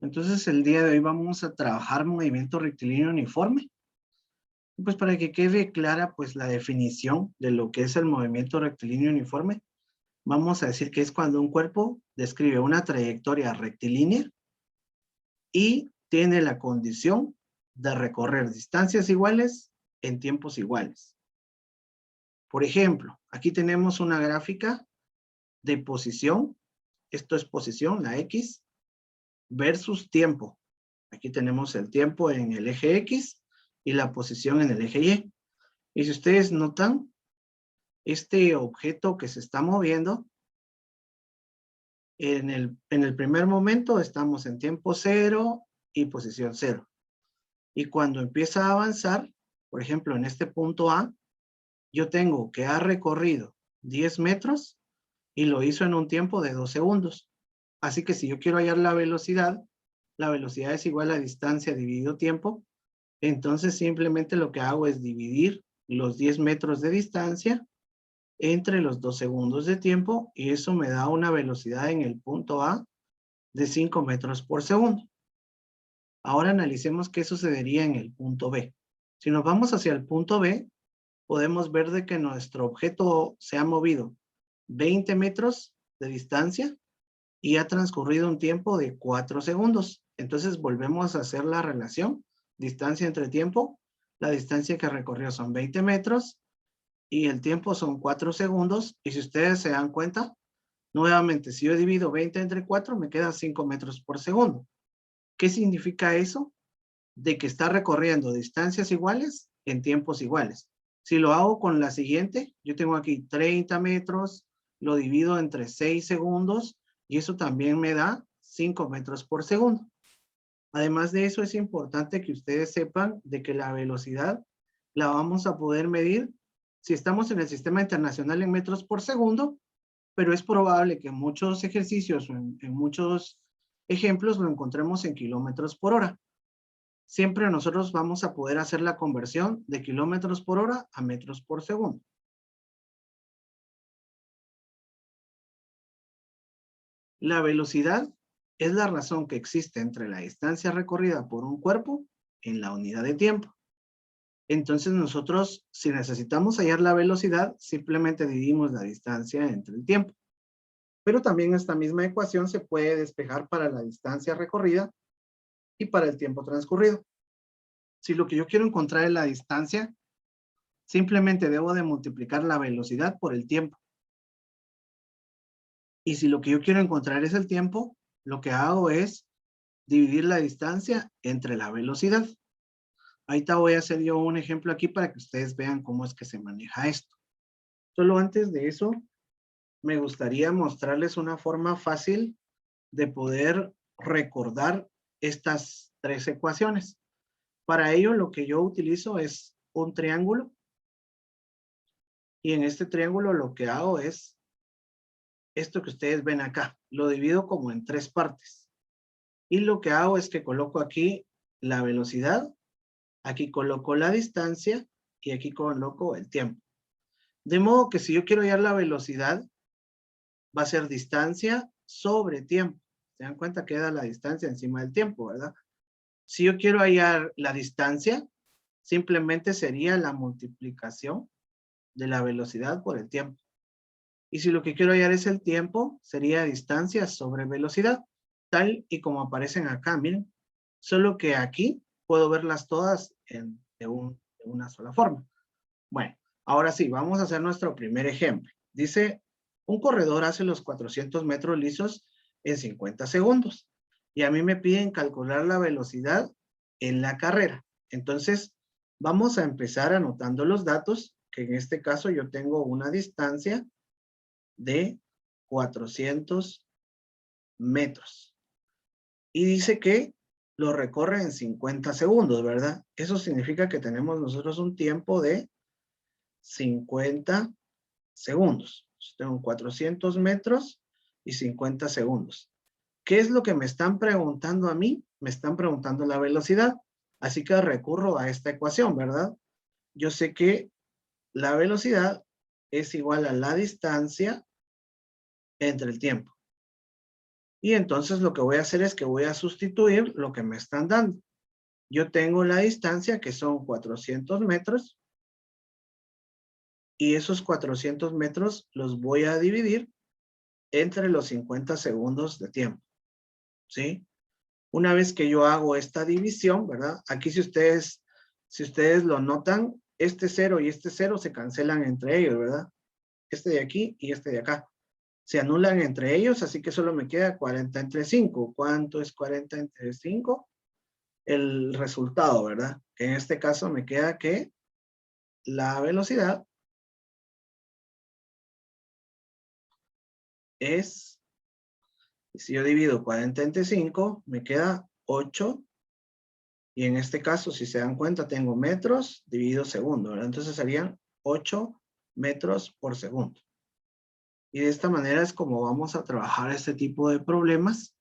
Entonces, el día de hoy vamos a trabajar movimiento rectilíneo uniforme. Pues para que quede clara pues la definición de lo que es el movimiento rectilíneo uniforme, vamos a decir que es cuando un cuerpo describe una trayectoria rectilínea y tiene la condición de recorrer distancias iguales en tiempos iguales. Por ejemplo, aquí tenemos una gráfica de posición. Esto es posición, la X, versus tiempo. Aquí tenemos el tiempo en el eje X y la posición en el eje Y. Y si ustedes notan, este objeto que se está moviendo, en el primer momento estamos en tiempo 0 y posición 0. Y cuando empieza a avanzar, por ejemplo, en este punto A, yo tengo que ha recorrido 10 metros y lo hizo en un tiempo de 2 segundos. Así que si yo quiero hallar la velocidad es igual a distancia dividido tiempo. Entonces simplemente lo que hago es dividir los 10 metros de distancia entre los 2 segundos de tiempo y eso me da una velocidad en el punto A de 5 metros por segundo. Ahora analicemos qué sucedería en el punto B. Si nos vamos hacia el punto B, podemos ver de que nuestro objeto se ha movido 20 metros de distancia y ha transcurrido un tiempo de 4 segundos. Entonces volvemos a hacer la relación, distancia entre tiempo. La distancia que recorrió son 20 metros y el tiempo son 4 segundos. Y si ustedes se dan cuenta, nuevamente, si yo divido 20 entre 4, me queda 5 metros por segundo. ¿Qué significa eso? De que está recorriendo distancias iguales en tiempos iguales. Si lo hago con la siguiente, yo tengo aquí 30 metros, lo divido entre 6 segundos y eso también me da 5 metros por segundo. Además de eso, es importante que ustedes sepan de que la velocidad la vamos a poder medir si estamos en el sistema internacional en metros por segundo, pero es probable que en muchos ejercicios o en muchos ejemplos lo encontremos en kilómetros por hora. Siempre nosotros vamos a poder hacer la conversión de kilómetros por hora a metros por segundo. La velocidad es la razón que existe entre la distancia recorrida por un cuerpo en la unidad de tiempo. Entonces nosotros, si necesitamos hallar la velocidad, simplemente dividimos la distancia entre el tiempo. Pero también esta misma ecuación se puede despejar para la distancia recorrida y para el tiempo transcurrido. Si lo que yo quiero encontrar es la distancia, simplemente debo de multiplicar la velocidad por el tiempo. Y si lo que yo quiero encontrar es el tiempo, lo que hago es dividir la distancia entre la velocidad. Ahorita voy a hacer yo un ejemplo aquí para que ustedes vean cómo es que se maneja esto. Solo antes de eso, me gustaría mostrarles una forma fácil de poder recordar estas tres ecuaciones. Para ello, lo que yo utilizo es un triángulo. Y en este triángulo lo que hago es esto que ustedes ven acá. Lo divido como en tres partes. Y lo que hago es que coloco aquí la velocidad, aquí coloco la distancia y aquí coloco el tiempo. De modo que si yo quiero hallar la velocidad, va a ser distancia sobre tiempo. Se dan cuenta que da la distancia encima del tiempo, ¿verdad? Si yo quiero hallar la distancia, simplemente sería la multiplicación de la velocidad por el tiempo. Y si lo que quiero hallar es el tiempo, sería distancia sobre velocidad, tal y como aparecen acá, miren. Solo que aquí puedo verlas todas de una sola forma. Bueno, ahora sí, vamos a hacer nuestro primer ejemplo. Dice, un corredor hace los 400 metros lisos en 50 segundos. Y a mí me piden calcular la velocidad en la carrera. Entonces, vamos a empezar anotando los datos, que en este caso yo tengo una distancia de 400 metros. Y dice que lo recorre en 50 segundos, ¿verdad? Eso significa que tenemos nosotros un tiempo de 50 segundos. Tengo 400 metros y 50 segundos. ¿Qué es lo que me están preguntando a mí? Me están preguntando la velocidad. Así que recurro a esta ecuación, ¿verdad? Yo sé que la velocidad es igual a la distancia entre el tiempo. Y entonces lo que voy a hacer es que voy a sustituir lo que me están dando. Yo tengo la distancia que son 400 metros y esos 400 metros los voy a dividir entre los 50 segundos de tiempo, ¿sí? Una vez que yo hago esta división, ¿verdad? Aquí si ustedes lo notan, este 0 y este 0 se cancelan entre ellos, ¿verdad? Este de aquí y este de acá. Se anulan entre ellos, así que solo me queda 40 entre 5. ¿Cuánto es 40 entre 5? El resultado, ¿verdad? Que en este caso me queda que la velocidad es, si yo divido 40 entre 5, me queda 8. Y en este caso, si se dan cuenta, tengo metros dividido segundo, ¿verdad? Entonces serían 8 metros por segundo. Y de esta manera es como vamos a trabajar este tipo de problemas